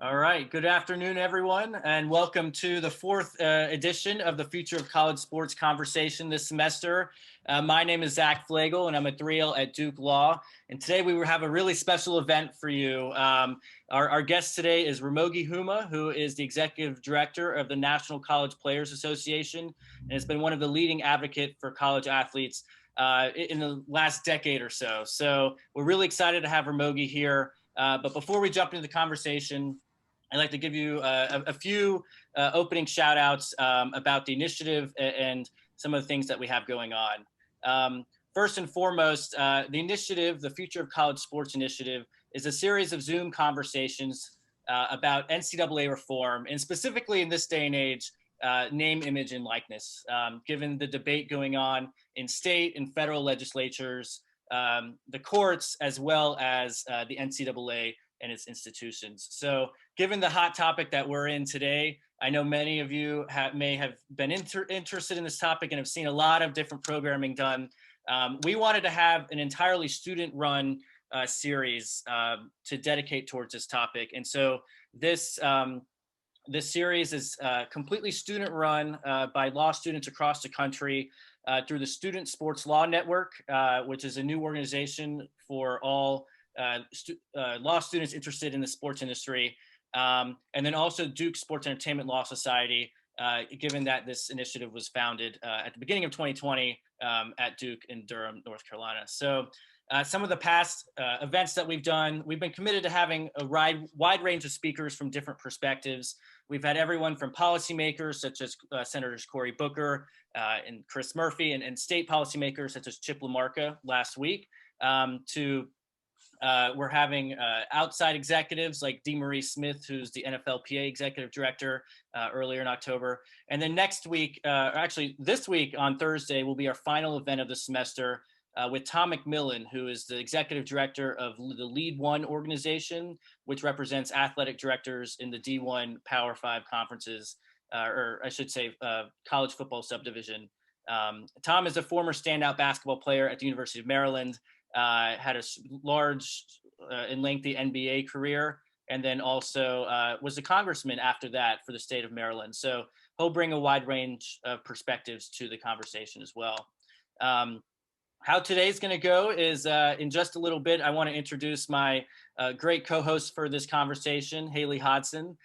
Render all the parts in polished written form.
All right. Good afternoon, everyone, and welcome to the fourth edition of the Future of College Sports conversation this semester. My name is Zack Flagel, and I'm a 3L at Duke Law. And today we have a really special event for you. Our guest today is Ramogi Huma, who is the Executive Director of the National College Players Association, and has been one of the leading advocates for college athletes in the last decade or so. So we're really excited to have Ramogi here. But before we jump into the conversation, I'd like to give you a few opening shout outs about the initiative and some of the things that we have going on. First and foremost, the initiative, the Future of College Sports Initiative, is a series of Zoom conversations about NCAA reform, and specifically in this day and age, name, image, and likeness. Given the debate going on in state and federal legislatures, the courts, as well as the NCAA and its institutions. So given the hot topic that we're in today, I know many of you may have been interested in this topic and have seen a lot of different programming done. We wanted to have an entirely student-run series to dedicate towards this topic. And so this series is completely student-run by law students across the country through the Student Sports Law Network, which is a new organization for all law students interested in the sports industry, and then also Duke Sports Entertainment Law Society, given that this initiative was founded at the beginning of 2020 at Duke in Durham, North Carolina. So some of the past events that we've done, we've been committed to having a wide range of speakers from different perspectives. We've had everyone from policymakers such as Senators Cory Booker and Chris Murphy, and state policymakers such as Chip LaMarca last week, to we're having outside executives like DeMarie Smith, who's the NFLPA executive director, earlier in October. And then next week, actually this week on Thursday, will be our final event of the semester with Tom McMillan, who is the executive director of the Lead One organization, which represents athletic directors in the D1 Power 5 conferences, or I should say college football subdivision. Tom is a former standout basketball player at the University of Maryland, had a large and lengthy NBA career, and then also was a congressman after that for the state of Maryland. So he'll bring a wide range of perspectives to the conversation as well. How today's going to go is in just a little bit, I want to introduce my great co-host for this conversation, Hayley Hodson.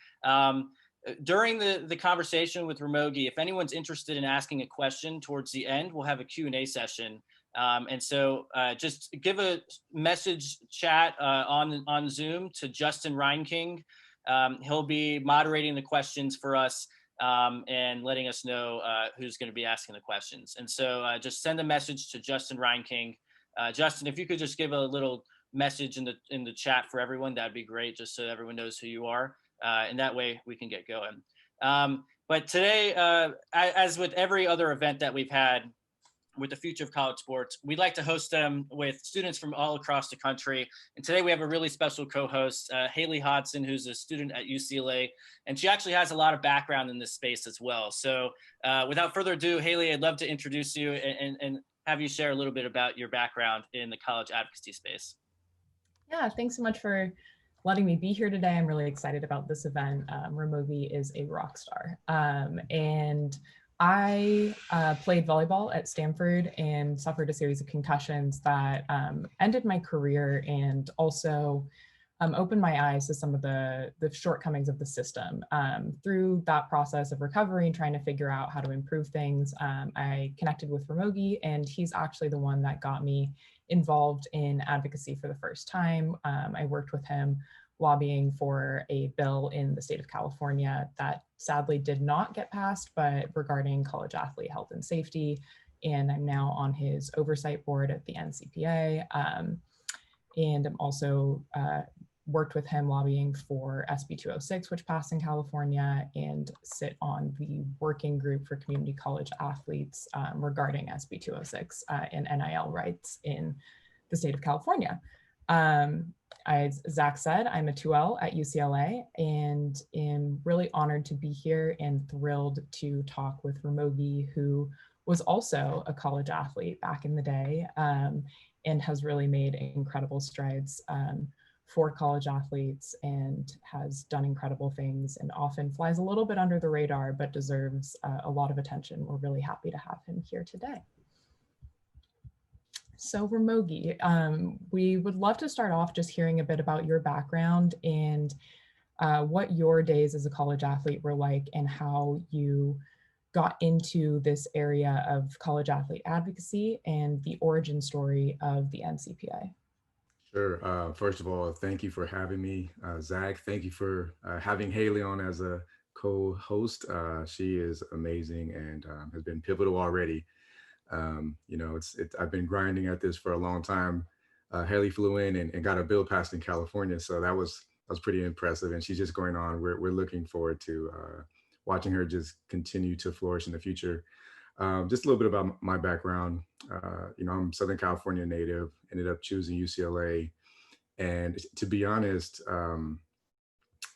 During the conversation with Ramogi, if anyone's interested in asking a question towards the end, we'll have a Q&A session. And so just give a message chat on Zoom to Justin Reinking. He'll be moderating the questions for us and letting us know who's going to be asking the questions. And so just send a message to Justin Reinking. Justin, if you could just give a little message in the chat for everyone, that'd be great, just so everyone knows who you are. And that way we can get going. But today, as with every other event that we've had with the Future of College Sports, we'd like to host them with students from all across the country. And today we have a really special co-host, Hayley Hodson, who's a student at UCLA. And she actually has a lot of background in this space as well. So without further ado, Hayley, I'd love to introduce you and have you share a little bit about your background in the college advocacy space. Yeah, thanks so much for letting me be here today. I'm really excited about this event. Ramogi is a rock star. And I played volleyball at Stanford and suffered a series of concussions that ended my career and also opened my eyes to some of the shortcomings of the system. Through that process of recovery and trying to figure out how to improve things, I connected with Ramogi, and he's actually the one that got me involved in advocacy for the first time. I worked with him lobbying for a bill in the state of California that sadly did not get passed, but regarding college athlete health and safety. And I'm now on his oversight board at the NCPA. And I'm also worked with him lobbying for SB 206, which passed in California, and sit on the working group for community college athletes regarding SB 206 and NIL rights in the state of California. As Zach said, I'm a 2L at UCLA and am really honored to be here and thrilled to talk with Ramogi, who was also a college athlete back in the day and has really made incredible strides for college athletes and has done incredible things and often flies a little bit under the radar, but deserves a lot of attention. We're really happy to have him here today. So Ramogi, we would love to start off just hearing a bit about your background and what your days as a college athlete were like and how you got into this area of college athlete advocacy and the origin story of the NCPA. Sure. First of all, thank you for having me, Zach. Thank you for having Hayley on as a co-host. She is amazing and has been pivotal already. I've been grinding at this for a long time. Hayley flew in and got a bill passed in California, so that was pretty impressive. And she's just going on. We're looking forward to watching her just continue to flourish in the future. Just a little bit about my background. I'm Southern California native, ended up choosing UCLA. And to be honest,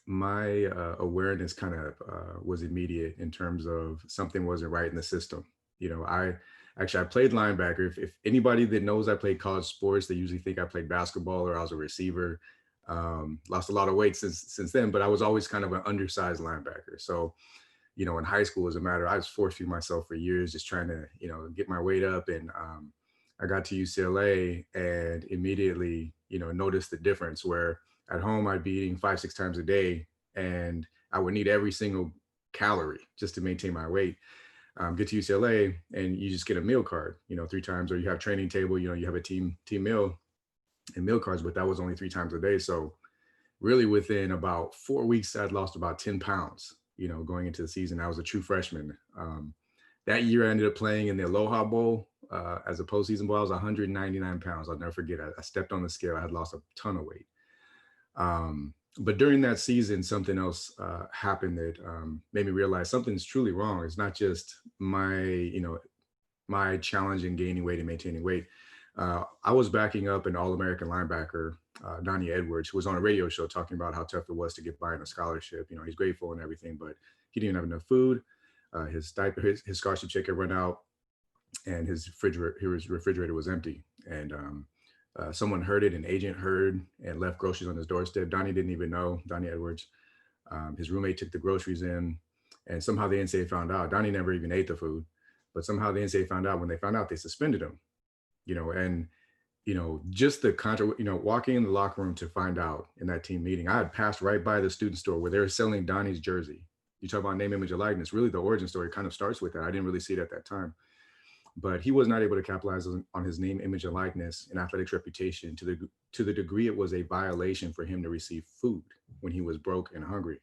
my awareness kind of was immediate in terms of something wasn't right in the system. I played linebacker. If anybody that knows I played college sports, they usually think I played basketball or I was a receiver. Lost a lot of weight since then, but I was always kind of an undersized linebacker. So in high school, as a matter, I was force-feeding myself for years, just trying to, get my weight up. And I got to UCLA and immediately, noticed the difference where at home I'd be eating 5-6 times a day and I would need every single calorie just to maintain my weight. Get to UCLA and you just get a meal card, 3 times, or you have training table, you have a team meal and meal cards, but that was only 3 times a day. So really within about 4 weeks, I'd lost about 10 pounds. Going into the season. I was a true freshman. That year I ended up playing in the Aloha Bowl as a postseason bowl. I was 199 pounds. I'll never forget. I stepped on the scale. I had lost a ton of weight. But during that season, something else happened that made me realize something's truly wrong. It's not just my challenge in gaining weight and maintaining weight. I was backing up an All-American linebacker, Donnie Edwards, who was on a radio show talking about how tough it was to get by on a scholarship. He's grateful and everything, but he didn't have enough food. His scholarship check had run out, and his refrigerator was empty. And someone heard it, an agent heard, and left groceries on his doorstep. Donnie didn't even know, Donnie Edwards. His roommate took the groceries in, and somehow the NCAA found out. Donnie never even ate the food, but somehow the NCAA found out. When they found out, they suspended him. Just the walking in the locker room to find out in that team meeting, I had passed right by the student store where they were selling Donnie's jersey. You talk about name, image, and likeness. Really, the origin story kind of starts with that. I didn't really see it at that time, but he was not able to capitalize on his name, image, and likeness and athletics reputation to the degree it was a violation for him to receive food when he was broke and hungry.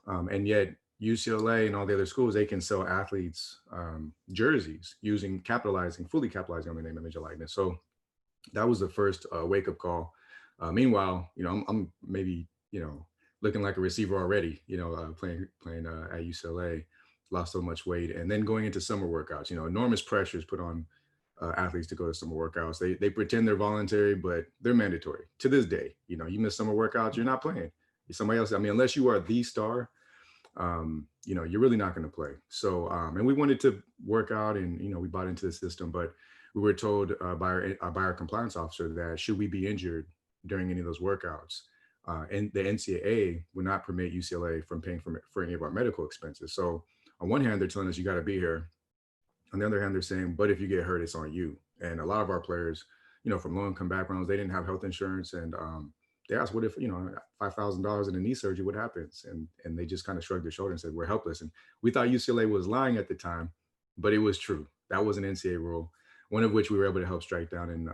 And yet UCLA and all the other schools, they can sell athletes jerseys fully capitalizing on the name, image, and likeness. So that was the first wake-up call. Meanwhile, I'm maybe, looking like a receiver already, playing at UCLA, lost so much weight. And then going into summer workouts, enormous pressures put on athletes to go to summer workouts. They pretend they're voluntary, but they're mandatory to this day. You miss summer workouts, you're not playing. Somebody else, unless you are the star, you're really not going to play. So, and we wanted to work out and, we bought into the system, but we were told by our compliance officer that should we be injured during any of those workouts, and the NCAA would not permit UCLA from paying for any of our medical expenses. So on one hand, they're telling us you got to be here. On the other hand, they're saying, but if you get hurt, it's on you. And a lot of our players, from low-income backgrounds, they didn't have health insurance. And they asked, what if, $5,000 in a knee surgery, what happens? And they just kind of shrugged their shoulder and said, we're helpless. And we thought UCLA was lying at the time, but it was true. That was an NCAA rule, one of which we were able to help strike down in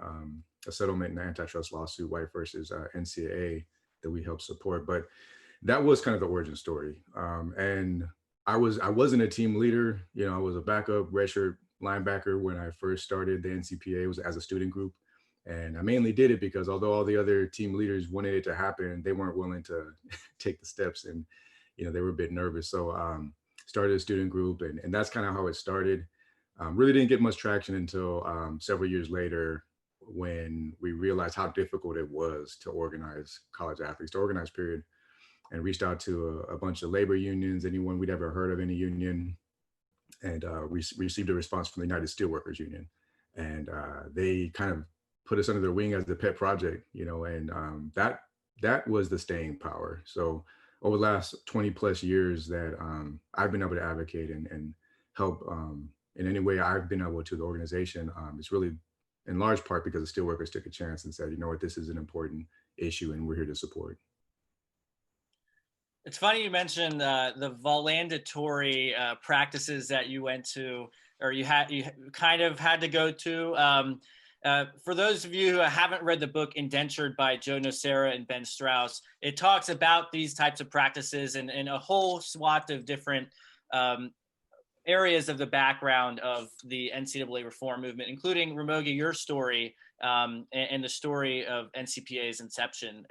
a settlement in an antitrust lawsuit, White versus NCAA, that we helped support. But that was kind of the origin story. And I wasn't a team leader. I was a backup redshirt linebacker when I first started the NCPA. It was as a student group. And I mainly did it because although all the other team leaders wanted it to happen, they weren't willing to take the steps, and they were a bit nervous. So started a student group, and that's kind of how it started. Really didn't get much traction until several years later, when we realized how difficult it was to organize college athletes, period, and reached out to a bunch of labor unions, anyone we'd ever heard of, any union, and received a response from the United Steelworkers Union. And they kind of put us under their wing as the pet project, and that that was the staying power. So over the last 20 plus years that I've been able to advocate and help in any way I've been able to the organization, it's really in large part because the steelworkers took a chance and said, you know what, this is an important issue and we're here to support. It's funny you mentioned the volandatory practices that you went to, or you kind of had to go to. For those of you who haven't read the book Indentured by Joe Nocera and Ben Strauss, it talks about these types of practices and a whole swath of different areas of the background of the NCAA reform movement, including Ramogi, your story, and the story of NCPA's inception.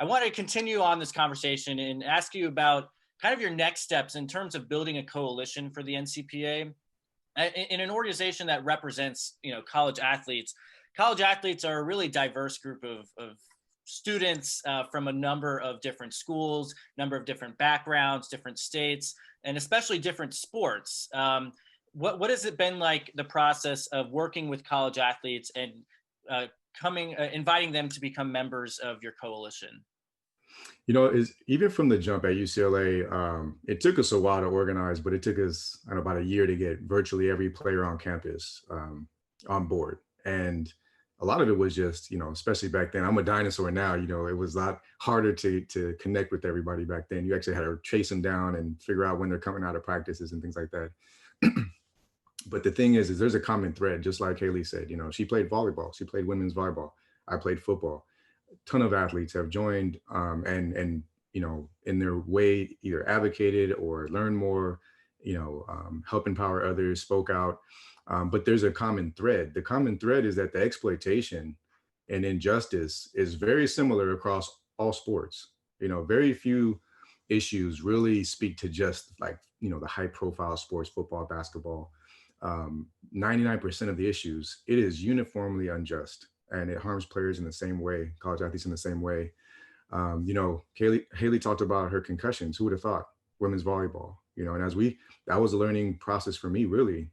I want to continue on this conversation and ask you about kind of your next steps in terms of building a coalition for the NCPA in an organization that represents, college athletes. College athletes are a really diverse group of students from a number of different schools, number of different backgrounds, different states, and especially different sports. What has it been like, the process of working with college athletes and inviting them to become members of your coalition? Is even from the jump at UCLA, it took us a while to organize, but it took us about a year to get virtually every player on campus on board. And a lot of it was just, especially back then, I'm a dinosaur now, it was a lot harder to connect with everybody back then. You actually had to chase them down and figure out when they're coming out of practices and things like that. But the thing is there's a common thread, just like Hayley said, she played volleyball, she played women's volleyball, I played football. Ton of athletes have joined and in their way either advocated or learned more, help empower others, spoke out. But there's a common thread. The common thread is that the exploitation and injustice is very similar across all sports. Very few issues really speak to just like, the high profile sports, football, basketball. 99% of the issues, it is uniformly unjust. And it harms players in the same way, college athletes in the same way. Hayley talked about her concussions. Who would have thought? Women's volleyball, and that was a learning process for me, really.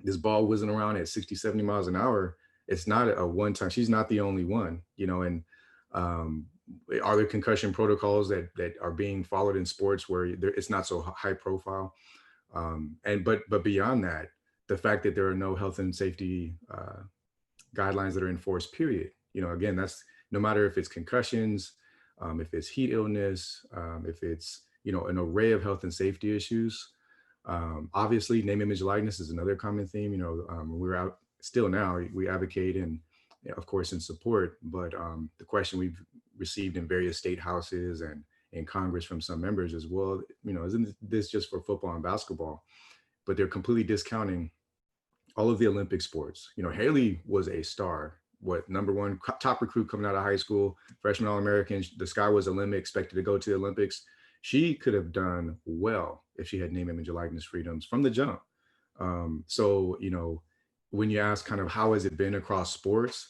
This ball whizzing around at 60, 70 miles an hour. It's not a one time. She's not the only one, and are there concussion protocols that are being followed in sports where it's not so high profile? But beyond that, the fact that there are no health and safety guidelines that are enforced, period. Again, that's no matter if it's concussions, if it's heat illness, if it's, an array of health and safety issues. Obviously, name, image, likeness is another common theme. We're out still now, we advocate and of course in support, but the question we've received in various state houses and in Congress from some members as well, isn't this just for football and basketball? But they're completely discounting all of the Olympic sports. Hayley was a star, number one top recruit coming out of high school, freshman All-American. The sky was the limit, expected to go to the Olympics. She could have done well if she had name, image, and likeness freedoms from the jump. So, when you ask kind of how has it been across sports,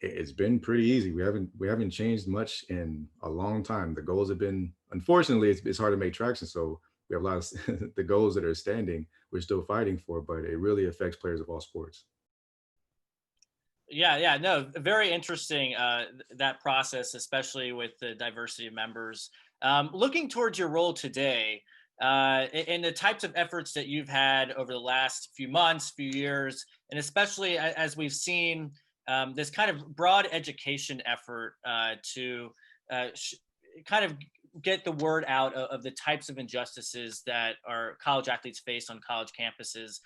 it's been pretty easy. We haven't changed much in a long time. The goals have been, unfortunately, it's hard to make traction. So we have a lot of the goals that are standing, we're still fighting for, but it really affects players of all sports. Yeah, no, very interesting, that process, especially with the diversity of members. Looking towards your role today, and the types of efforts that you've had over the last few months, few years, and especially as we've seen this kind of broad education effort to kind of get the word out of the types of injustices that our college athletes face on college campuses.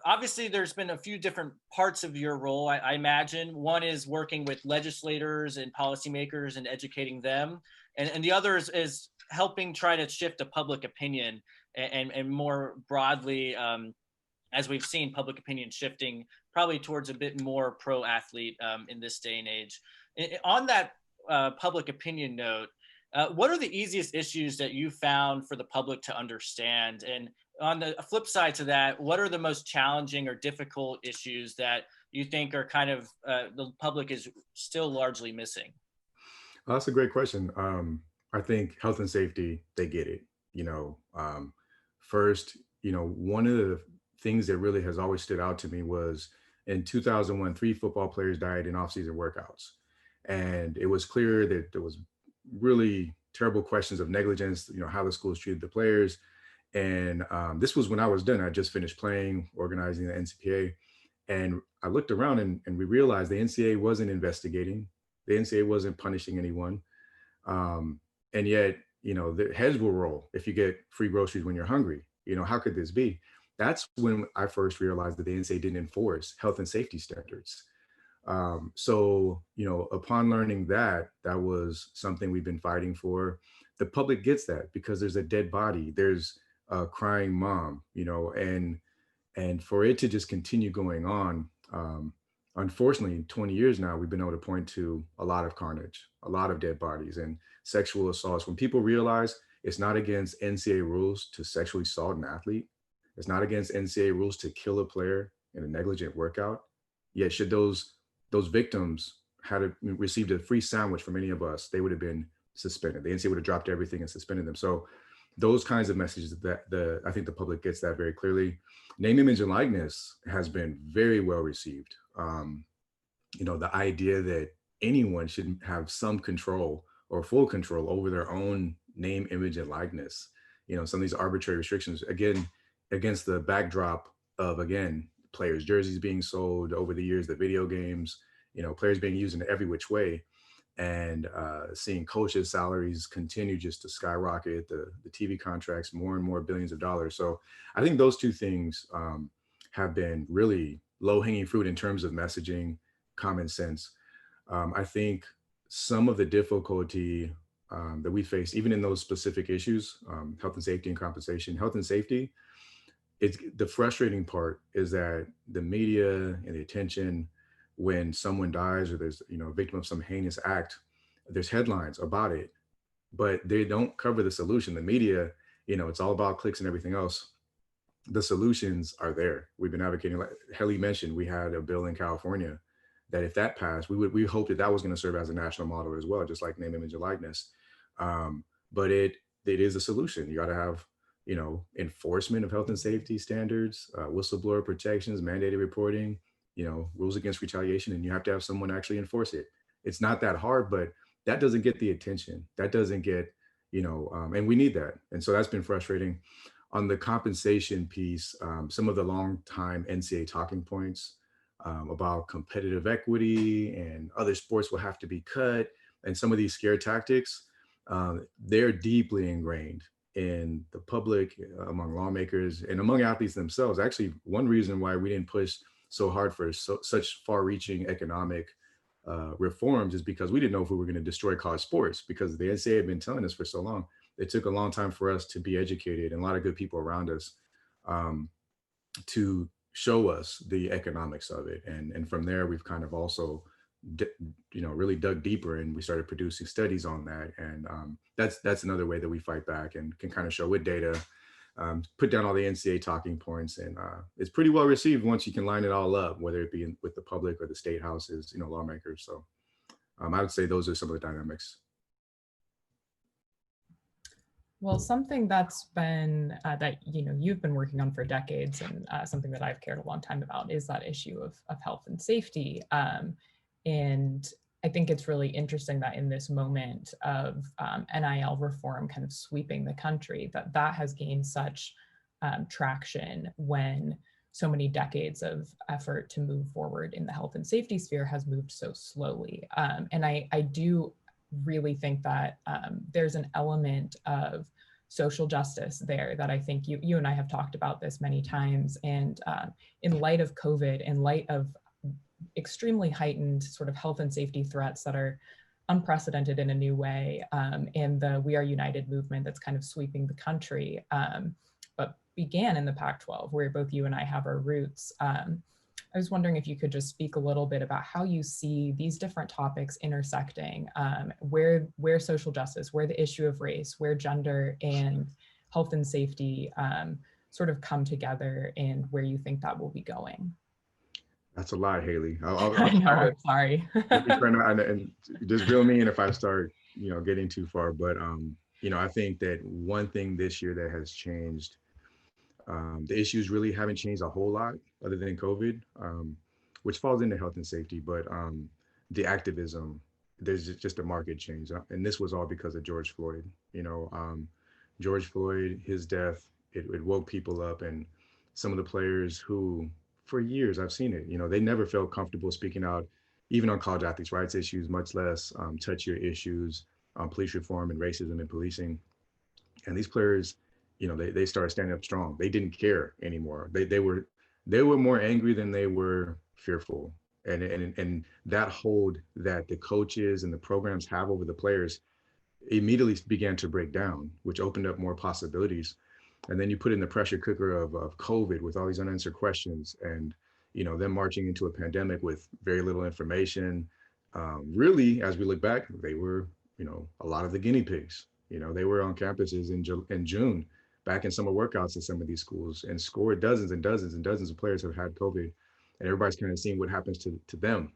Obviously, there's been a few different parts of your role, I imagine. One is working with legislators and policymakers and educating them. And the other is helping try to shift a public opinion and more broadly, as we've seen, public opinion shifting probably towards a bit more pro-athlete in this day and age. On that public opinion note, what are the easiest issues that you found for the public to understand? And on the flip side to that, what are the most challenging or difficult issues that you think are kind of the public is still largely missing? That's a great question. I think health and safety, they get it. First, one of the things that really has always stood out to me was in 2001, 3 football players died in off-season workouts. And it was clear that there was really terrible questions of negligence, how the schools treated the players. And this was when I was done. I just finished playing, organizing the NCPA. And I looked around and we realized the NCAA wasn't investigating. The NCAA wasn't punishing anyone. And yet, the heads will roll if you get free groceries when you're hungry. How could this be? That's when I first realized that the NCAA didn't enforce health and safety standards. So, upon learning that, that was something we've been fighting for. The public gets that because there's a dead body, there's a crying mom, and for it to just continue going on, unfortunately, in 20 years now, we've been able to point to a lot of carnage, a lot of dead bodies, and sexual assaults. When people realize it's not against NCAA rules to sexually assault an athlete, it's not against NCAA rules to kill a player in a negligent workout. Yet, should those victims had received a free sandwich from any of us, they would have been suspended. The NCAA would have dropped everything and suspended them. So those kinds of messages that I think the public gets that very clearly. Name, image, and likeness has been very well received. The idea that anyone should have some control or full control over their own name, image, and likeness. Some of these arbitrary restrictions, again, against the backdrop of, again, players' jerseys being sold over the years, the video games, players being used in every which way, and seeing coaches' salaries continue just to skyrocket, the TV contracts, more and more billions of dollars. So I think those two things have been really low-hanging fruit in terms of messaging, common sense. I think some of the difficulty that we face, even in those specific issues, health and safety and compensation, health and safety, it's the frustrating part is that the media and the attention when someone dies or there's a victim of some heinous act, there's headlines about it, but they don't cover the solution. The media, it's all about clicks and everything else. The solutions are there. We've been advocating, like Hayley mentioned, we had a bill in California that if that passed, we hoped that was going to serve as a national model as well, just like name, image, and likeness. But it is a solution. You got to have enforcement of health and safety standards, whistleblower protections, mandated reporting, rules against retaliation, and you have to have someone actually enforce it. It's not that hard, but that doesn't get the attention. That doesn't get, and we need that. And so that's been frustrating. On the compensation piece, some of the long time NCAA talking points about competitive equity and other sports will have to be cut, and some of these scare tactics, they're deeply ingrained in the public, among lawmakers, and among athletes themselves. Actually, one reason why we didn't push so hard for such far-reaching economic reforms is because we didn't know if we were going to destroy college sports, because the NCAA had been telling us for so long. It took a long time for us to be educated and a lot of good people around us to show us the economics of it. And from there, we've kind of also really dug deeper, and we started producing studies on that. And that's another way that we fight back and can kind of show with data, put down all the NCAA talking points, and it's pretty well received once you can line it all up, whether it be with the public or the state houses, lawmakers. So I would say those are some of the dynamics. Well, something that's been that you've been working on for decades, and something that I've cared a long time about, is that issue of health and safety. And I think it's really interesting that in this moment of NIL reform kind of sweeping the country, that has gained such traction when so many decades of effort to move forward in the health and safety sphere has moved so slowly. And I do really think that there's an element of social justice there that I think you and I have talked about this many times. And in light of COVID, in light of extremely heightened sort of health and safety threats that are unprecedented in a new way, and the We Are United movement that's kind of sweeping the country, but began in the Pac-12, where both you and I have our roots. I was wondering if you could just speak a little bit about how you see these different topics intersecting, where social justice, where the issue of race, where gender and health and safety sort of come together, and where you think that will be going. That's a lot, Hayley. I know, I'm sorry. And just reel me in if I start, getting too far. But, I think that one thing this year that has changed, the issues really haven't changed a whole lot other than COVID, which falls into health and safety, but the activism there's just a market change. And this was all because of George Floyd. George Floyd, his death, it woke people up. And some of the players who, for years, I've seen it, they never felt comfortable speaking out, even on college athletes' rights issues, much less touchier issues on police reform and racism and policing. And these players, they started standing up strong. They didn't care anymore. They were more angry than they were fearful. And that hold that the coaches and the programs have over the players immediately began to break down, which opened up more possibilities. And then you put in the pressure cooker of COVID with all these unanswered questions, and them marching into a pandemic with very little information. Really, as we look back, they were, a lot of the guinea pigs. They were on campuses in June, back in summer workouts at some of these schools, and scored dozens and dozens and dozens of players have had COVID, and everybody's kind of seeing what happens to them,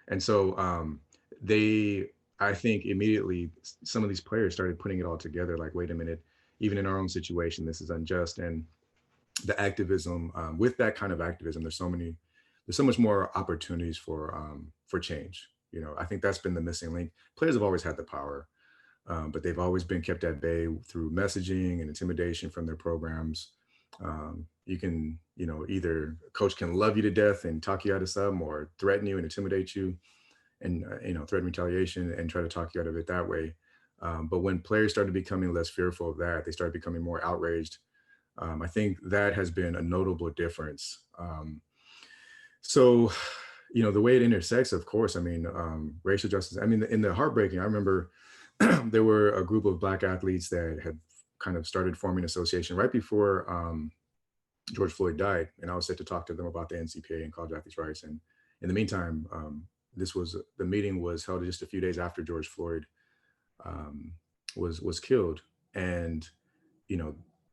and so they, I think immediately some of these players started putting it all together, like, wait a minute, even in our own situation, this is unjust. And the activism, with that kind of activism, there's so much more opportunities for change. I think that's been the missing link. Players have always had the power, but they've always been kept at bay through messaging and intimidation from their programs. You can, either a coach can love you to death and talk you out of something, or threaten you and intimidate you, and threaten retaliation and try to talk you out of it that way. But when players started becoming less fearful of that, they started becoming more outraged. I think that has been a notable difference. So, the way it intersects, of course, racial justice. In the heartbreaking, I remember there were a group of Black athletes that had kind of started forming an association right before George Floyd died. And I was set to talk to them about the NCPA and college athletes' rights. And in the meantime, the meeting was held just a few days after George Floyd was killed. And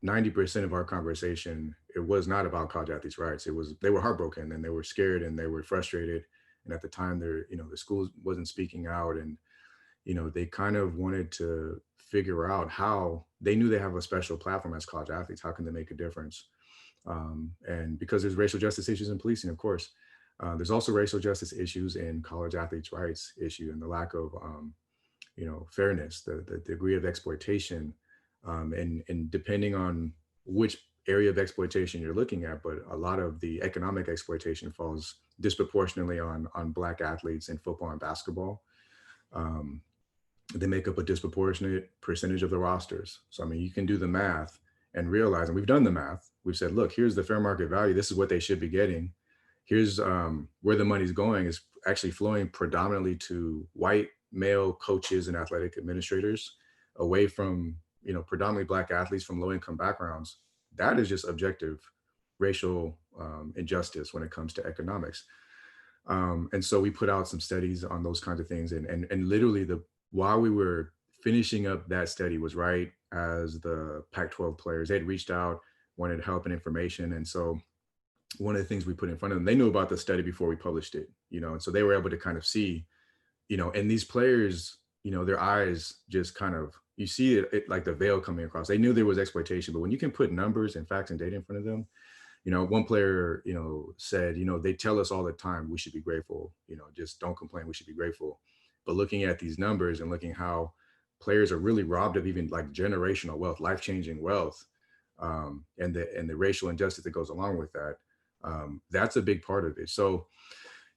90% of our conversation, it was not about college athletes' rights. They were heartbroken and they were scared and they were frustrated. And at the time, the school wasn't speaking out, and they kind of wanted to figure out how they knew they have a special platform as college athletes. How can they make a difference? And because there's racial justice issues in policing, of course, there's also racial justice issues in college athletes' rights issue, and the lack of fairness, the degree of exploitation, and depending on which area of exploitation you're looking at, but a lot of the economic exploitation falls disproportionately on Black athletes in football and basketball. They make up a disproportionate percentage of the rosters. So, you can do the math and realize, and we've done the math, we've said, look, here's the fair market value. This is what they should be getting. Here's where the money's going, is actually flowing predominantly to white male coaches and athletic administrators, away from, predominantly Black athletes from low-income backgrounds. That is just objective racial injustice when it comes to economics. And so we put out some studies on those kinds of things. And literally while we were finishing up that study was right as the Pac-12 players, they'd reached out, wanted help and information. And so one of the things we put in front of them, they knew about the study before we published it, and so they were able to kind of see, and these players, their eyes just kind of, you see it like the veil coming across. They knew there was exploitation, but when you can put numbers and facts and data in front of them, one player, said, they tell us all the time, we should be grateful, just don't complain, we should be grateful. But looking at these numbers and looking how players are really robbed of even like generational wealth, life-changing wealth, and the racial injustice that goes along with that, that's a big part of it. So,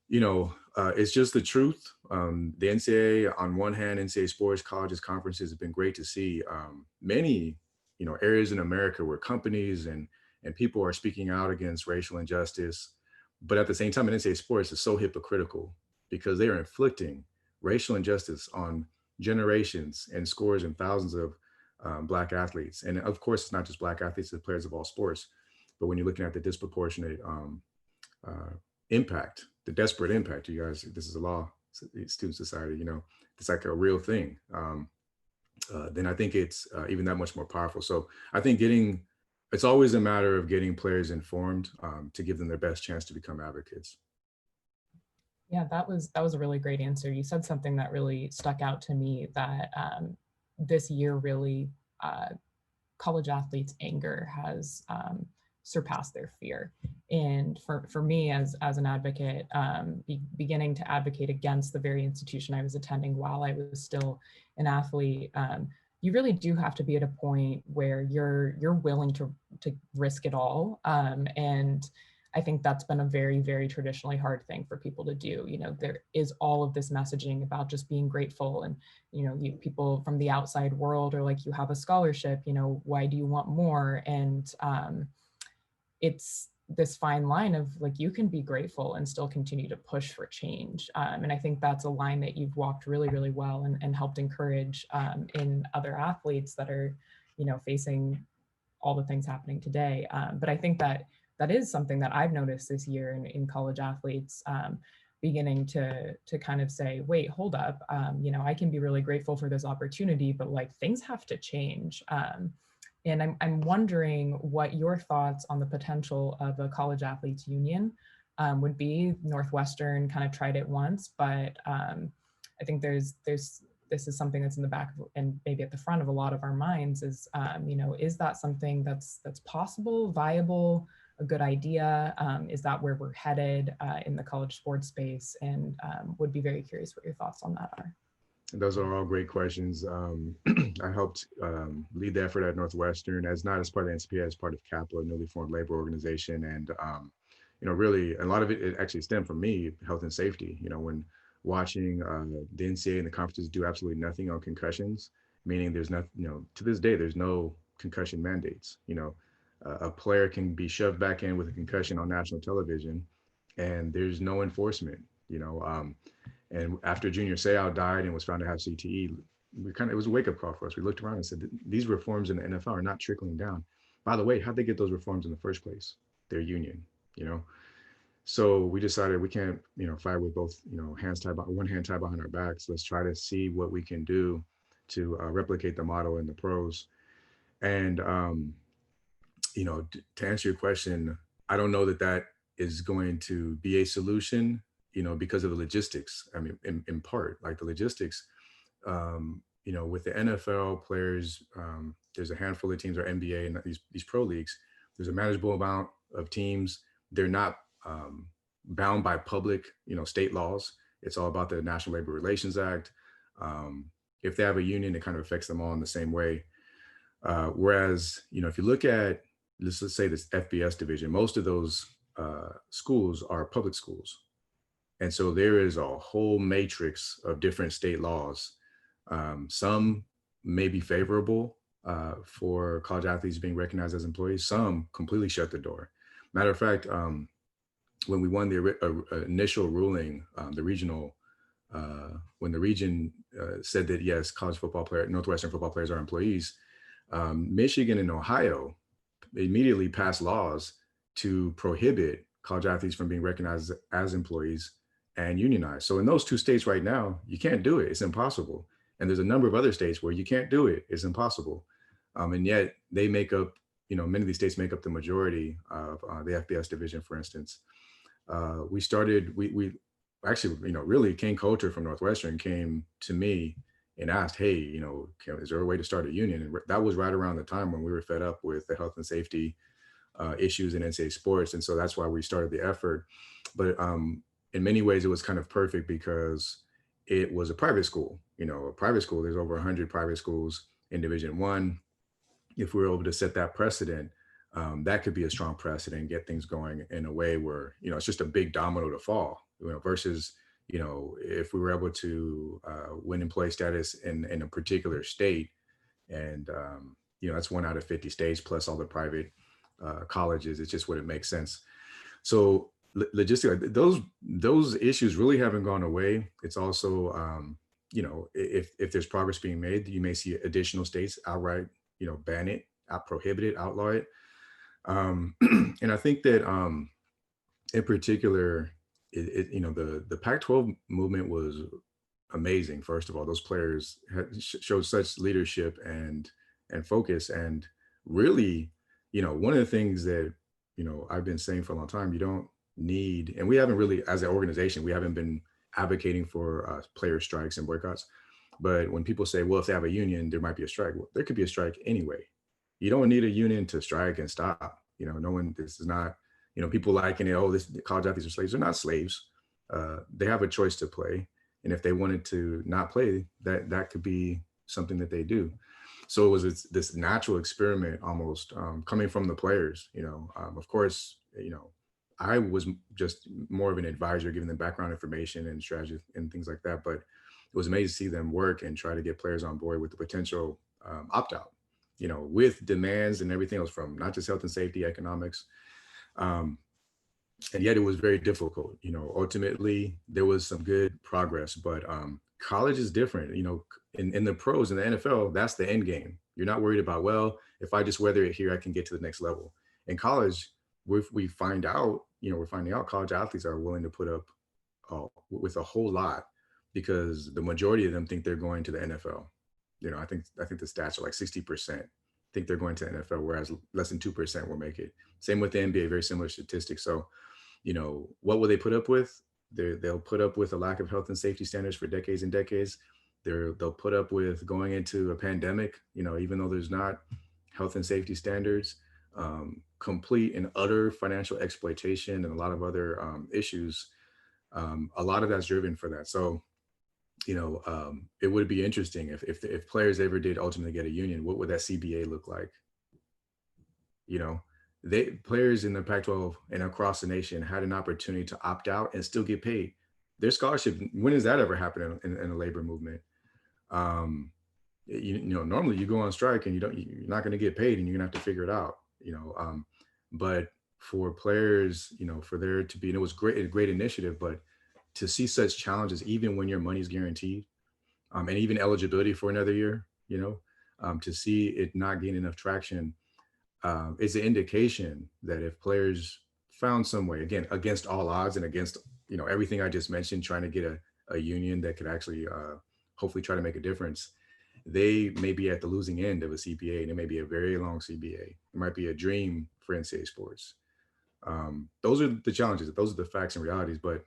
it's just the truth. The NCAA, on one hand, NCAA sports, colleges, conferences have been great to see. Many, areas in America where companies and people are speaking out against racial injustice, but at the same time, in NCAA sports is so hypocritical because they are inflicting racial injustice on generations and scores and thousands of Black athletes. And of course, it's not just Black athletes, it's players of all sports. But when you're looking at the disproportionate impact, the desperate impact, you guys, this is a law student society, it's like a real thing. Then I think it's even that much more powerful. So I think it's always a matter of getting players informed to give them their best chance to become advocates. Yeah, that was a really great answer. You said something that really stuck out to me, that this year really college athletes' anger has surpass their fear. And for me as an advocate, beginning to advocate against the very institution I was attending while I was still an athlete, you really do have to be at a point where you're willing to risk it all. And I think that's been a very, very traditionally hard thing for people to do. You know, there is all of this messaging about just being grateful, and, you know, people from the outside world are like, you have a scholarship, you know, why do you want more? And it's this fine line of like, you can be grateful and still continue to push for change. And I think that's a line that you've walked really, really well, and helped encourage in other athletes that are, you know, facing all the things happening today. But I think that is something that I've noticed this year in college athletes, beginning to kind of say, wait, hold up, you know, I can be really grateful for this opportunity, but like, things have to change. And I'm wondering what your thoughts on the potential of a college athletes union would be. Northwestern kind of tried it once, but I think this is something that's in the back of, and maybe at the front of a lot of our minds is, you know, is that something that's possible, viable, a good idea? Is that where we're headed in the college sports space? And would be very curious what your thoughts on that are. Those are all great questions. I helped lead the effort at Northwestern, not as part of the NCPA, as part of CAPLA, a newly formed labor organization. And, you know, really a lot of it actually stemmed from me, health and safety. You know, when watching the NCAA and the conferences do absolutely nothing on concussions, meaning there's nothing, you know, to this day, there's no concussion mandates. You know, a player can be shoved back in with a concussion on national television and there's no enforcement, you know. And after Junior Seau died and was found to have CTE, it was a wake up call for us. We looked around and said, these reforms in the NFL are not trickling down. By the way, how'd they get those reforms in the first place? Their union, you know? So we decided we can't, you know, fight with both, you know, one hand tied behind our backs. Let's try to see what we can do to replicate the model in the pros. And, you know, to answer your question, I don't know that is going to be a solution, you know, because of the logistics. I mean, in part, like the logistics, you know, with the NFL players, there's a handful of teams, or NBA and these pro leagues, there's a manageable amount of teams. They're not bound by public, you know, state laws. It's all about the National Labor Relations Act. If they have a union, it kind of affects them all in the same way. Whereas, you know, if you look at, let's say this FBS division, most of those schools are public schools. And so there is a whole matrix of different state laws. Some may be favorable for college athletes being recognized as employees. Some completely shut the door. Matter of fact, when we won the initial ruling, when the region said that, yes, Northwestern football players are employees, Michigan and Ohio immediately passed laws to prohibit college athletes from being recognized as employees and unionized. So in those two states right now, you can't do it. It's impossible. And there's a number of other states where you can't do it. It's impossible. And yet they make up, you know, many of these states make up the majority of the FBS division, for instance. We actually, you know, really King Coulter from Northwestern came to me and asked, hey, you know, is there a way to start a union? And that was right around the time when we were fed up with the health and safety issues in NCAA sports. And so that's why we started the effort. But in many ways, it was kind of perfect because it was a private school. You know, a private school, there's over 100 private schools in Division I. If we were able to set that precedent, that could be a strong precedent, get things going in a way where, you know, it's just a big domino to fall, you know, versus, you know, if we were able to win employee status in a particular state, and, you know, that's 1 out of 50 states plus all the private colleges, it's just wouldn't make sense. So logistically, those issues really haven't gone away. It's also, you know, if there's progress being made, you may see additional states outright, you know, ban it, prohibit it, outlaw it. And I think that in particular, you know, the Pac-12 movement was amazing. First of all, those players showed such leadership and focus, and really, you know, one of the things that, you know, I've been saying for a long time, you don't need, and we haven't really, as an organization, we haven't been advocating for player strikes and boycotts. But when people say, well, if they have a union, there might be a strike. Well, there could be a strike anyway. You don't need a union to strike and stop. No one, this is not, people liking it, oh, this college athletes are slaves. They're not slaves. They have a choice to play. And if they wanted to not play, that could be something that they do. So it was this natural experiment almost, coming from the players. Of course, I was just more of an advisor, giving them background information and strategy and things like that. But it was amazing to see them work and try to get players on board with the potential opt out, with demands and everything else from not just health and safety, economics. And yet it was very difficult. Ultimately there was some good progress, but college is different. In the pros, in the NFL, that's the end game. You're not worried about, well, if I just weather it here, I can get to the next level. In college, we find out, we're finding out college athletes are willing to put up with a whole lot, because the majority of them think they're going to the NFL. I think the stats are like 60% think they're going to the NFL, whereas less than 2% will make it. Same with the NBA, very similar statistics. So, what will they put up with? They'll put up with a lack of health and safety standards for decades and decades. They'll put up with going into a pandemic, even though there's not health and safety standards, complete and utter financial exploitation, and a lot of other issues. A lot of that's driven for that. So, it would be interesting if players ever did ultimately get a union, what would that CBA look like? Players in the Pac-12 and across the nation had an opportunity to opt out and still get paid their scholarship. When does that ever happen in a labor movement? Normally you go on strike and you're not going to get paid, and you're gonna have to figure it out. But for players, for there to be, and it was a great initiative, but to see such challenges, even when your money's guaranteed, and even eligibility for another year, to see it not gain enough traction, is an indication that if players found some way, again, against all odds and against, everything I just mentioned, trying to get a union that could actually hopefully try to make a difference, they may be at the losing end of a CBA, and it may be a very long CBA. It might be a dream for NCAA sports. Those are the challenges. Those are the facts and realities. But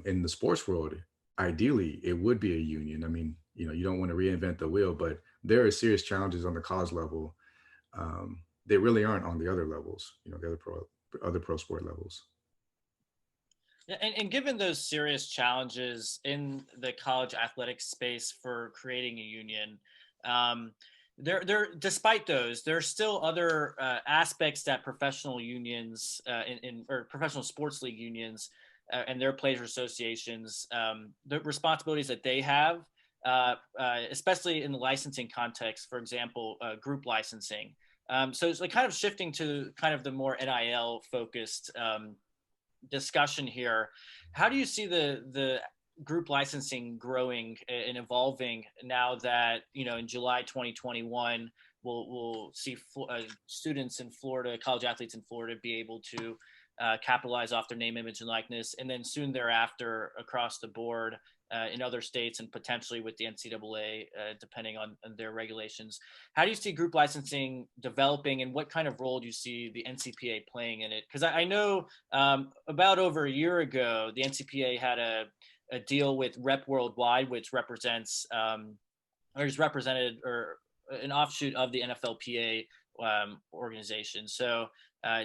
in the sports world, ideally, it would be a union. I mean, you don't want to reinvent the wheel, but there are serious challenges on the college level. They really aren't on the other levels, the other pro sport levels. Yeah, and given those serious challenges in the college athletics space for creating a union, despite those, there are still other aspects that professional unions or professional sports league unions and their players associations, the responsibilities that they have, especially in the licensing context, for example, group licensing. So it's like kind of shifting to kind of the more NIL focused discussion here. How do you see the group licensing growing and evolving now that, in July 2021, we'll see students in Florida, college athletes in Florida, be able to capitalize off their name, image, and likeness, and then soon thereafter across the board in other states and potentially with the NCAA, depending on their regulations. How do you see group licensing developing, and what kind of role do you see the NCPA playing in it? Because I know about over a year ago, the NCPA had a deal with Rep Worldwide, which represents or is represented or an offshoot of the NFLPA organization. So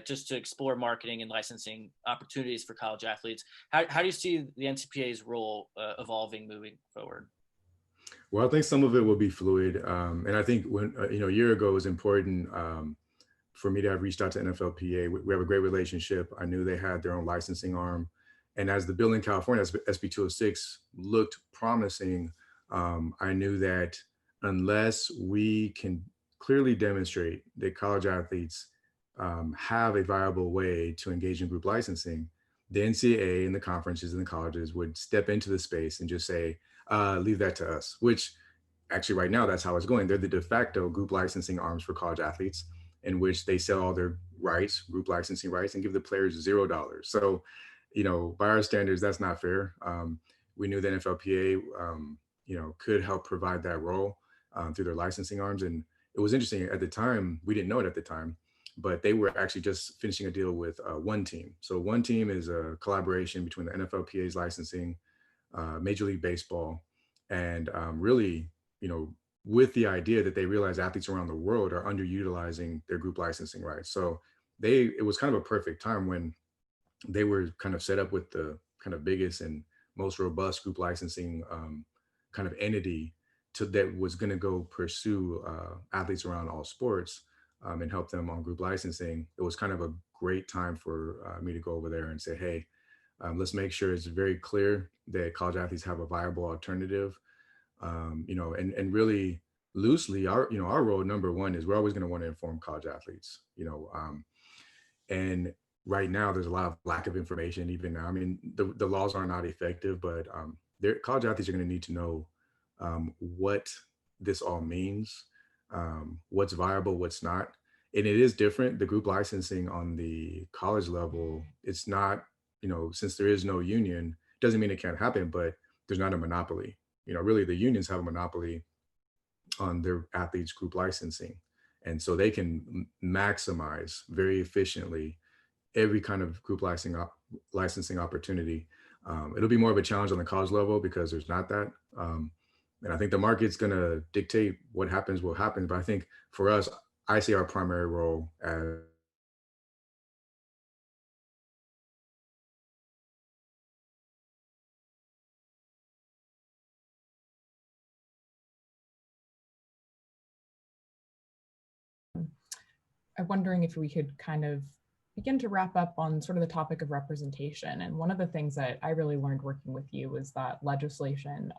just to explore marketing and licensing opportunities for college athletes. How do you see the NCPA's role evolving moving forward? Well, I think some of it will be fluid. And I think when, a year ago, it was important for me to have reached out to NFLPA. We have a great relationship. I knew they had their own licensing arm. And as the bill in California, SB 206, looked promising, I knew that unless we can clearly demonstrate that college athletes have a viable way to engage in group licensing, the NCAA and the conferences and the colleges would step into the space and just say, leave that to us, which actually right now, that's how it's going. They're the de facto group licensing arms for college athletes, in which they sell all their rights, group licensing rights, and give the players $0. So, by our standards, that's not fair. We knew the NFLPA, could help provide that role through their licensing arms. And it was interesting at the time, we didn't know it at the time, but they were actually just finishing a deal with One Team. So One Team is a collaboration between the NFLPA's licensing, Major League Baseball, and really, with the idea that they realize athletes around the world are underutilizing their group licensing rights. So it was kind of a perfect time when they were kind of set up with the kind of biggest and most robust group licensing kind of entity that was going to go pursue athletes around all sports and help them on group licensing. It was kind of a great time for me to go over there and say, hey, let's make sure it's very clear that college athletes have a viable alternative. And really loosely, our role, number one, is we're always going to want to inform college athletes, and right now there's a lot of lack of information even now. I mean, the laws are not effective, but college athletes are going to need to know what this all means, what's viable, what's not. And it is different. The group licensing on the college level, it's not, since there is no union, doesn't mean it can't happen, but there's not a monopoly. Really the unions have a monopoly on their athletes group licensing. And so they can maximize very efficiently every kind of group licensing opportunity. It'll be more of a challenge on the college level because there's not that. And I think the market's going to dictate what happens will happen. But I think for us, I see our primary role as I'm wondering if we could kind of begin to wrap up on sort of the topic of representation. And one of the things that I really learned working with you was that legislation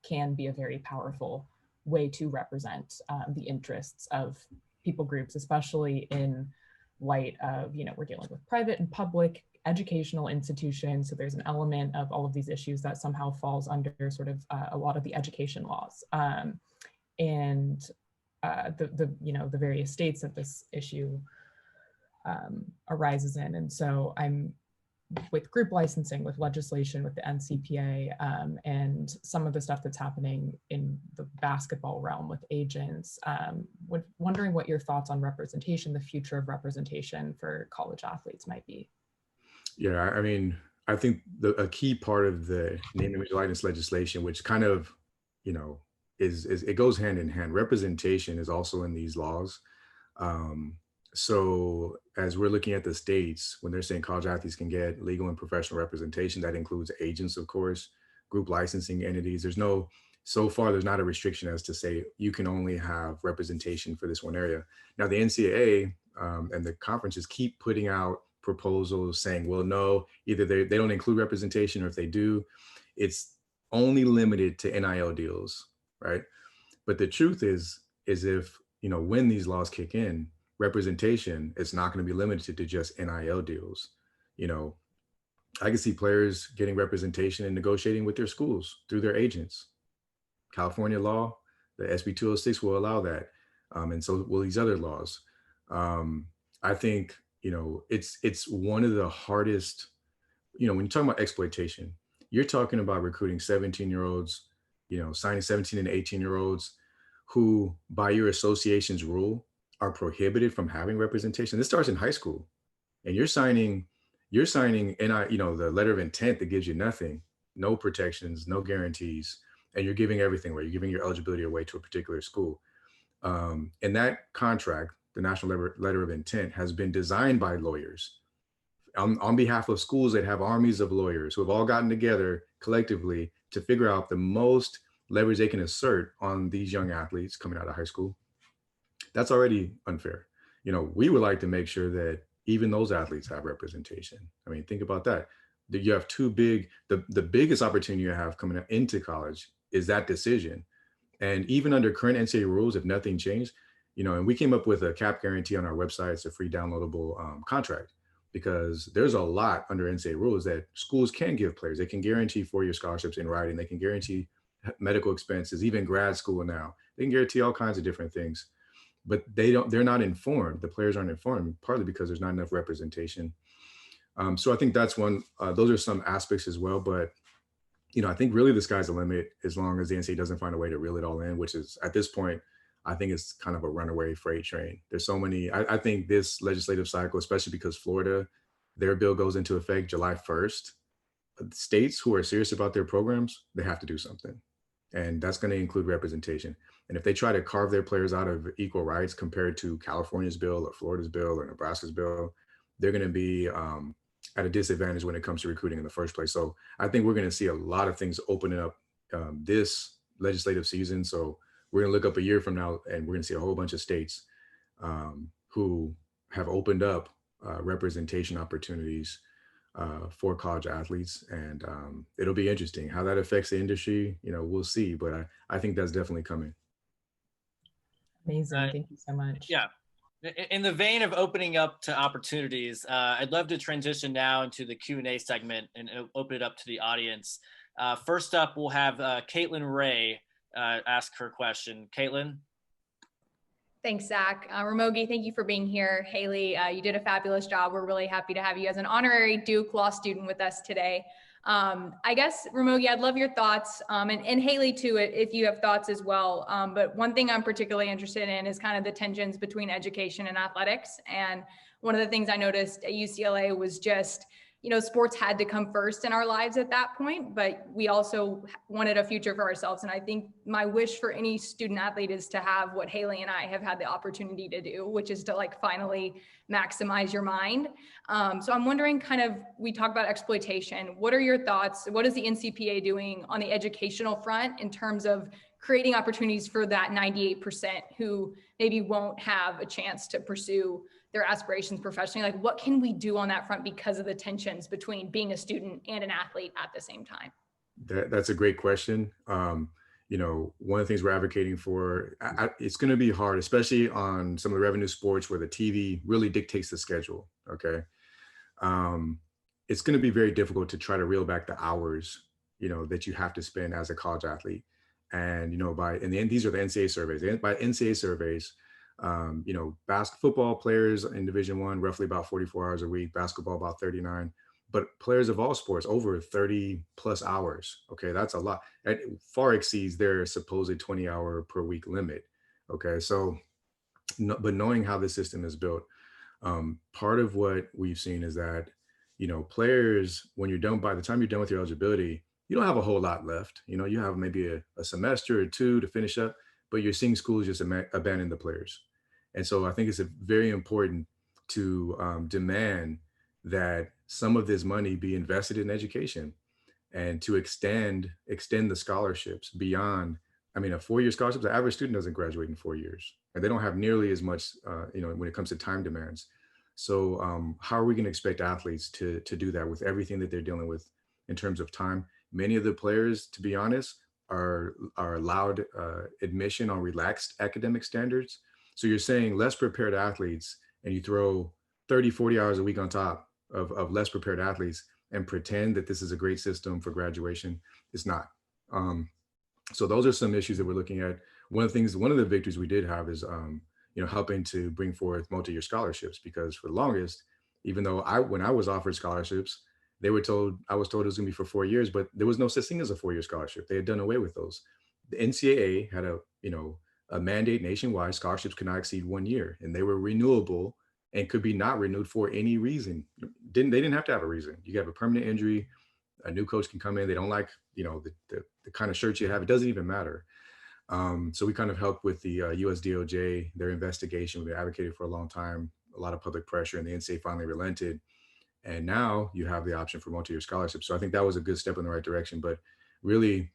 can be a very powerful way to represent the interests of people groups, especially in light of, we're dealing with private and public educational institutions. So there's an element of all of these issues that somehow falls under sort of a lot of the education laws. And the various states that this issue arises in. And so I'm with group licensing, with legislation, with the NCPA, and some of the stuff that's happening in the basketball realm with agents, wondering what your thoughts on representation, the future of representation for college athletes might be. Yeah, I mean, I think a key part of the name, image, likeness legislation, which kind of, is it goes hand in hand. Representation is also in these laws. So as we're looking at the states, when they're saying college athletes can get legal and professional representation, that includes agents, of course, group licensing entities. So far, there's not a restriction as to say you can only have representation for this one area. Now, the NCAA and the conferences keep putting out proposals saying, well, no, either they don't include representation, or if they do, it's only limited to NIL deals, right? But the truth is if, when these laws kick in, representation is not going to be limited to just NIL deals. I can see players getting representation and negotiating with their schools through their agents. California law, the SB 206 will allow that. And so will these other laws. I think, it's one of the hardest, when you talk about exploitation, you're talking about recruiting 17-year-olds, signing 17 and 18-year-olds who, by your association's rule, are prohibited from having representation. This starts in high school, and you're signing the letter of intent that gives you nothing, no protections, no guarantees, and you're giving everything away. You're giving your eligibility away to a particular school. And that contract, the National Letter of Intent, has been designed by lawyers on behalf of schools that have armies of lawyers who have all gotten together collectively to figure out the most leverage they can assert on these young athletes coming out of high school. That's already unfair. We would like to make sure that even those athletes have representation. I mean, think about that. You have the biggest opportunity you have coming into college is that decision. And even under current NCAA rules, if nothing changed, and we came up with a cap guarantee on our website. It's a free downloadable contract, because there's a lot under NCAA rules that schools can give players. They can guarantee 4-year scholarships in writing. They can guarantee medical expenses, even grad school now. They can guarantee all kinds of different things, but they're not informed. The players aren't informed, partly because there's not enough representation. So I think that's one, those are some aspects as well. But, I think really the sky's the limit as long as the NCAA doesn't find a way to reel it all in, which is at this point, I think it's kind of a runaway freight train. There's so many, I think this legislative cycle, especially because Florida, their bill goes into effect July 1st. States who are serious about their programs, they have to do something. And that's going to include representation. And if they try to carve their players out of equal rights compared to California's bill or Florida's bill or Nebraska's bill, they're going to be at a disadvantage when it comes to recruiting in the first place. So I think we're going to see a lot of things opening up this legislative season. So we're going to look up a year from now and we're going to see a whole bunch of states who have opened up representation opportunities for college athletes. And it'll be interesting how that affects the industry. We'll see, but I think that's definitely coming. Amazing. Thank you so much. Yeah. In the vein of opening up to opportunities, I'd love to transition now into the Q&A segment and open it up to the audience. First up, we'll have Caitlin Ray ask her question. Caitlin? Thanks, Zach. Ramogi, thank you for being here. Hayley, you did a fabulous job. We're really happy to have you as an honorary Duke Law student with us today. I guess, Ramogi, I'd love your thoughts, and Hayley too, if you have thoughts as well. But one thing I'm particularly interested in is kind of the tensions between education and athletics. And one of the things I noticed at UCLA was just, sports had to come first in our lives at that point, but we also wanted a future for ourselves. And I think my wish for any student athlete is to have what Hayley and I have had the opportunity to do, which is to finally maximize your mind. So I'm wondering we talk about exploitation. What are your thoughts? What is the NCPA doing on the educational front in terms of creating opportunities for that 98% who maybe won't have a chance to pursue their aspirations professionally? What can we do on that front because of the tensions between being a student and an athlete at the same time? That's a great question. One of the things we're advocating for, it's going to be hard, especially on some of the revenue sports where the TV really dictates the schedule. Okay. It's going to be very difficult to try to reel back the hours, that you have to spend as a college athlete. And, in the end, these are the NCAA surveys. By NCAA surveys, football players in Division I, roughly about 44 hours a week, basketball about 39, but players of all sports over 30 plus hours. Okay. That's a lot. That far exceeds their supposed 20-hour per week limit. Okay. So, but knowing how the system is built, part of what we've seen is that, players, when you're done, by the time you're done with your eligibility, you don't have a whole lot left. You have maybe a semester or two to finish up, but you're seeing schools just abandon the players. And so I think it's very important to demand that some of this money be invested in education and to extend the scholarships beyond, a 4-year scholarship. The average student doesn't graduate in 4 years, and they don't have nearly as much, when it comes to time demands. So how are we going to expect athletes to do that with everything that they're dealing with in terms of time? Many of the players, to be honest, are allowed admission on relaxed academic standards. So you're saying less prepared athletes, and you throw 30, 40 hours a week on top of less prepared athletes and pretend that this is a great system for graduation. It's not. So those are some issues that we're looking at. One of the victories we did have is, helping to bring forth multi-year scholarships, because for the longest, even though when I was offered scholarships, I was told it was going to be for 4 years, but there was no such thing as a 4-year scholarship. They had done away with those. The NCAA had a mandate nationwide: scholarships could not exceed 1 year, and they were renewable and could be not renewed for any reason. They didn't have to have a reason. You have a permanent injury, a new coach can come in. They don't like, the kind of shirt you have. It doesn't even matter. So we kind of helped with the US DOJ, their investigation. We advocated for a long time, a lot of public pressure, and the NCAA finally relented. And now you have the option for multi-year scholarships. So I think that was a good step in the right direction. But really,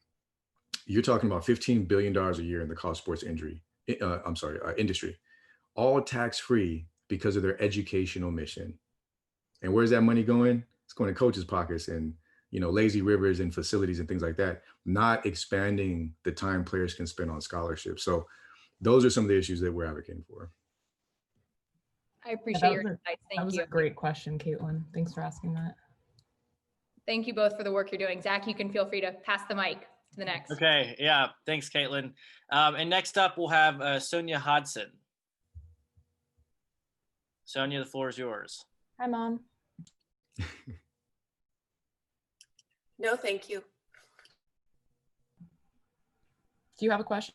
you're talking about $15 billion a year in the college sports industry, all tax-free because of their educational mission. And where's that money going? It's going to coaches' pockets and, lazy rivers and facilities and things like that, not expanding the time players can spend on scholarships. So those are some of the issues that we're advocating for. I appreciate your insights. Thank you. That was a great question, Caitlin. Thanks for asking that. Thank you both for the work you're doing. Zach, you can feel free to pass the mic to the next. Okay. Yeah. Thanks, Caitlin. And next up, we'll have Sonia Hodson. Sonia, the floor is yours. Hi, Mom. No, thank you. Do you have a question?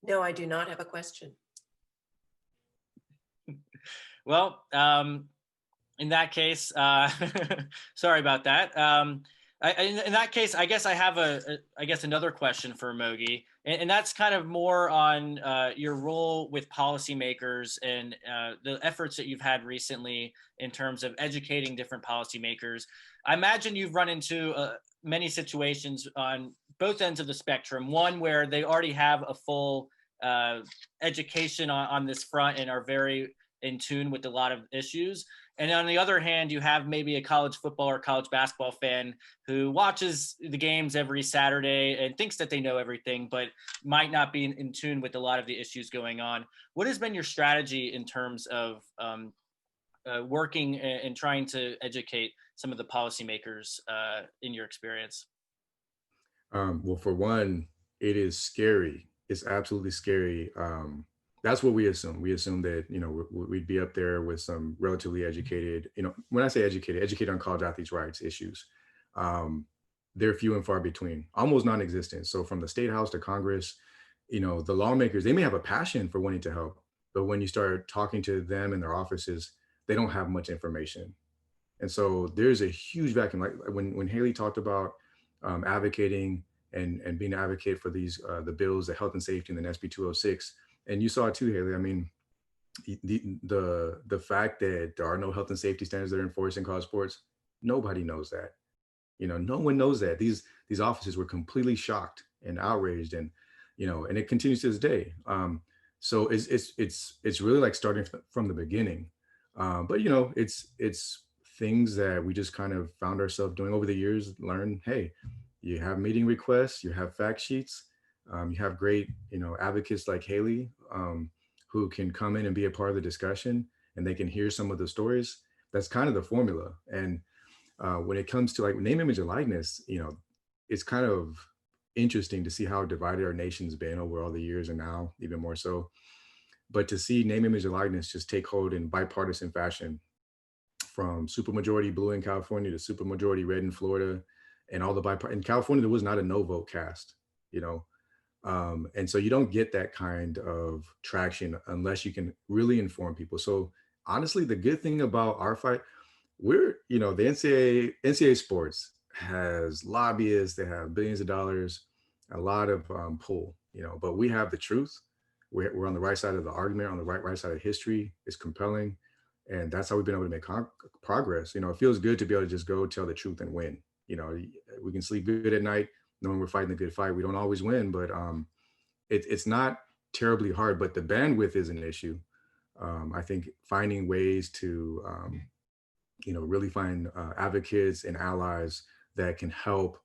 No, I do not have a question. Well, in that case, sorry about that. In that case, I guess I have another question for Ramogi, and that's kind of more on your role with policymakers and the efforts that you've had recently in terms of educating different policymakers. I imagine you've run into many situations on both ends of the spectrum. One where they already have a full education on this front and are very in tune with a lot of issues. And on the other hand, you have maybe a college football or college basketball fan who watches the games every Saturday and thinks that they know everything, but might not be in tune with a lot of the issues going on. What has been your strategy in terms of working and trying to educate some of the policymakers in your experience? Well, for one, it is scary. It's absolutely scary. That's what we assume. We assume that, we'd be up there with some relatively educated, when I say educated on college athletes' rights issues. They're few and far between, almost non-existent. So from the state house to Congress, the lawmakers, they may have a passion for wanting to help, but when you start talking to them in their offices, they don't have much information. And so there's a huge vacuum. Like when Hayley talked about advocating and being an advocate for these the bills, the health and safety, and the SB 206, and you saw it too, Hayley. I mean, the fact that there are no health and safety standards that are enforced in college sports, nobody knows that. No one knows that. These offices were completely shocked and outraged, and and it continues to this day. So it's really like starting from the beginning. But it's things that we just kind of found ourselves doing over the years. Learn, hey, you have meeting requests, you have fact sheets, you have great advocates like Hayley, who can come in and be a part of the discussion, and they can hear some of the stories. That's kind of the formula. And when it comes to like name, image, and likeness, it's kind of interesting to see how divided our nation's been over all the years, and now even more so. But to see name, image, and likeness just take hold in bipartisan fashion, from supermajority blue in California to supermajority red in Florida, and all the in California, there was not a no vote cast, and so you don't get that kind of traction unless you can really inform people. So honestly, the good thing about our fight, we're, the NCAA sports has lobbyists, they have billions of dollars, a lot of pull, but we have the truth. We're on the right side of the argument, on the right side of history. It's compelling. And that's how we've been able to make progress. It feels good to be able to just go tell the truth and win. We can sleep good at night knowing we're fighting a good fight. We don't always win, but it's not terribly hard, but the bandwidth is an issue. I think finding ways to, really find advocates and allies that can help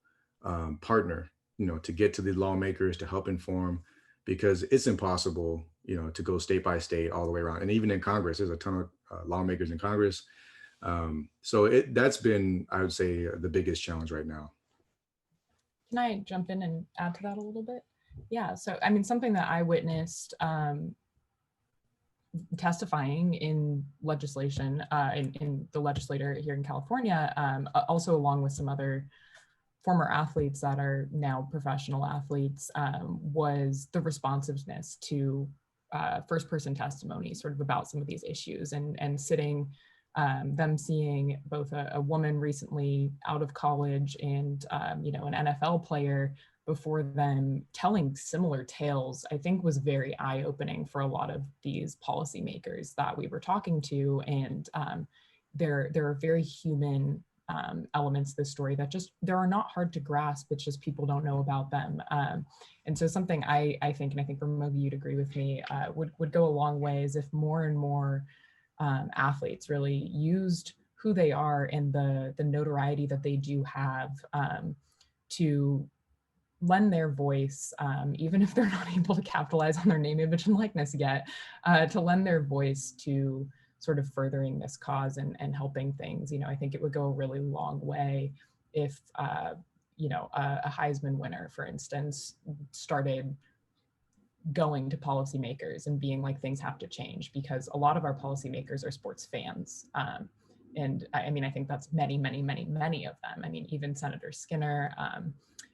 partner, to get to the lawmakers, to help inform, because it's impossible, to go state by state all the way around. And even in Congress, there's a ton of lawmakers in Congress. So that's been, I would say, the biggest challenge right now. Can I jump in and add to that a little bit? Yeah, so I mean, something that I witnessed testifying in legislation, in the legislature here in California, also along with some other former athletes that are now professional athletes, was the responsiveness to first-person testimony sort of about some of these issues, and sitting, them seeing both a woman recently out of college and an NFL player before them telling similar tales, I think was very eye-opening for a lot of these policymakers that we were talking to. And there are very human elements to this story that just, there are not hard to grasp, it's just people don't know about them. And so something I think, and I think Ramogi, you'd agree with me, would go a long way, is if more and more athletes really used who they are and the notoriety that they do have to lend their voice, even if they're not able to capitalize on their name, image, and likeness yet, to lend their voice to sort of furthering this cause and helping things. I think it would go a really long way if, a Heisman winner, for instance, started going to policymakers and being like, things have to change, because a lot of our policymakers are sports fans. And I mean, I think that's many, many, many, many of them. I mean, even Senator Skinner,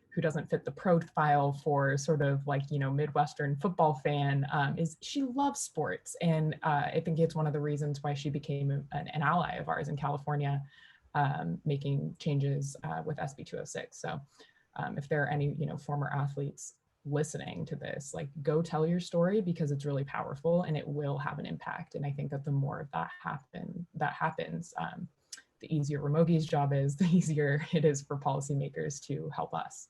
who doesn't fit the profile for sort of like, Midwestern football fan, is she loves sports. And I think it's one of the reasons why she became an ally of ours in California. making changes with SB 206. So if there are any, former athletes listening to this, like, go tell your story, because it's really powerful and it will have an impact. And I think that the more of that happens, the easier Ramogi's job is, the easier it is for policymakers to help us.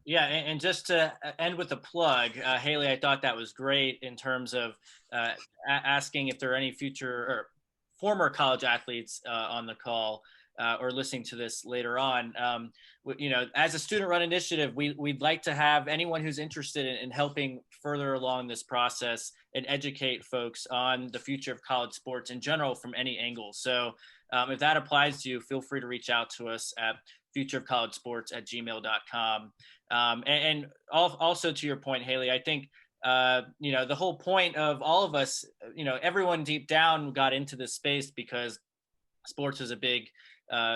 Yeah, and just to end with a plug, Hayley, I thought that was great in terms of asking if there are any future or former college athletes on the call or listening to this later on. As a student-run initiative, we'd like to have anyone who's interested in helping further along this process and educate folks on the future of college sports in general from any angle. So if that applies to you, feel free to reach out to us at futureofcollegesports@gmail.com. And also to your point, Hayley, I think, the whole point of all of us, everyone deep down got into this space because sports is a big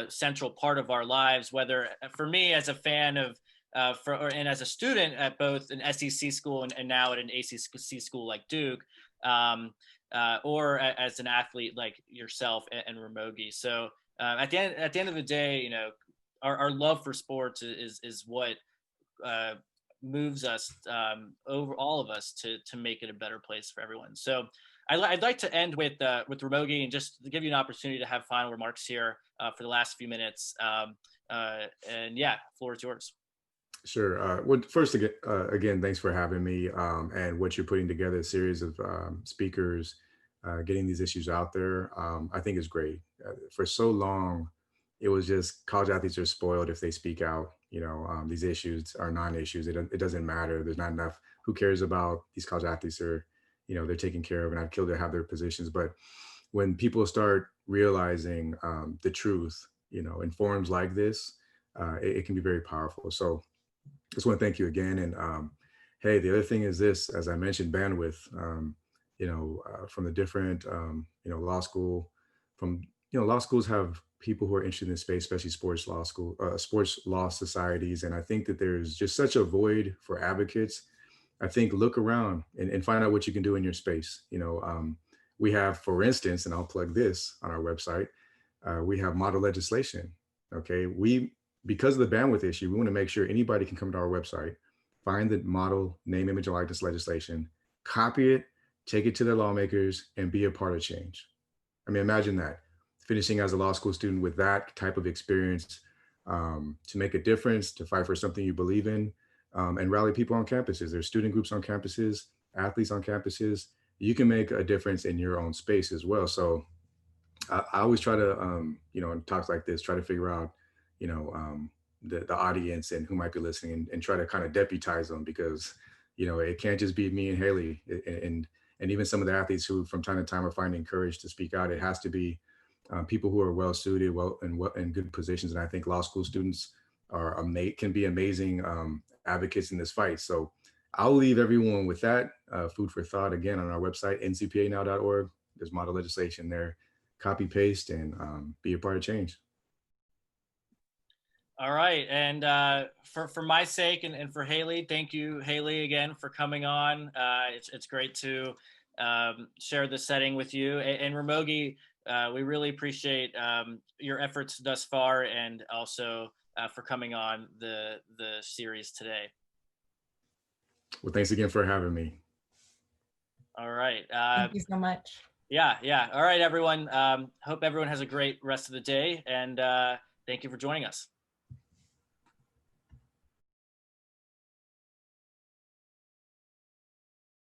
central part of our lives, whether for me as a fan of, and as a student at both an SEC school and now at an ACC school like Duke, or as an athlete like yourself and Ramogi. So at the end of the day, our love for sports is what moves us, over all of us, to make it a better place for everyone. So I'd like to end with Ramogi and just give you an opportunity to have final remarks here for the last few minutes. And yeah, floor is yours. Sure. Well, first, again, thanks for having me, and what you're putting together, a series of speakers, getting these issues out there, I think is great. For so long, it was just college athletes are spoiled if they speak out. These issues are non-issues. It doesn't matter. There's not enough. Who cares about these college athletes? Are, they're taken care of, and I'd kill to have their positions. But when people start realizing the truth, in forums like this, it can be very powerful. So just want to thank you again. And hey, the other thing is this, as I mentioned, bandwidth. From the different, law school, law schools have people who are interested in this space, especially sports law societies. And I think that there's just such a void for advocates. I think look around and find out what you can do in your space. We have, for instance, and I'll plug this on our website, we have model legislation. Okay, because of the bandwidth issue, we want to make sure anybody can come to our website, find the model name, image, and likeness legislation, copy it, take it to their lawmakers, and be a part of change. I mean, imagine that, finishing as a law school student with that type of experience, to make a difference, to fight for something you believe in, and rally people on campuses. There's student groups on campuses, athletes on campuses. You can make a difference in your own space as well. So I always try to, in talks like this, try to figure out, the audience and who might be listening, and try to kind of deputize them, because, it can't just be me and Hayley and even some of the athletes who from time to time are finding courage to speak out. It has to be people who are well suited, in good positions. And I think law school students can be amazing advocates in this fight. So I'll leave everyone with that food for thought. Again, on our website, ncpanow.org, there's model legislation there. Copy, paste, and be a part of change. All right. And for my sake and for Hayley, thank you, Hayley, again, for coming on. It's great to share this setting with you. And Ramogi, we really appreciate your efforts thus far, and also for coming on the series today. Well, thanks again for having me. All right. Thank you so much. Yeah. All right, everyone. Hope everyone has a great rest of the day, and thank you for joining us.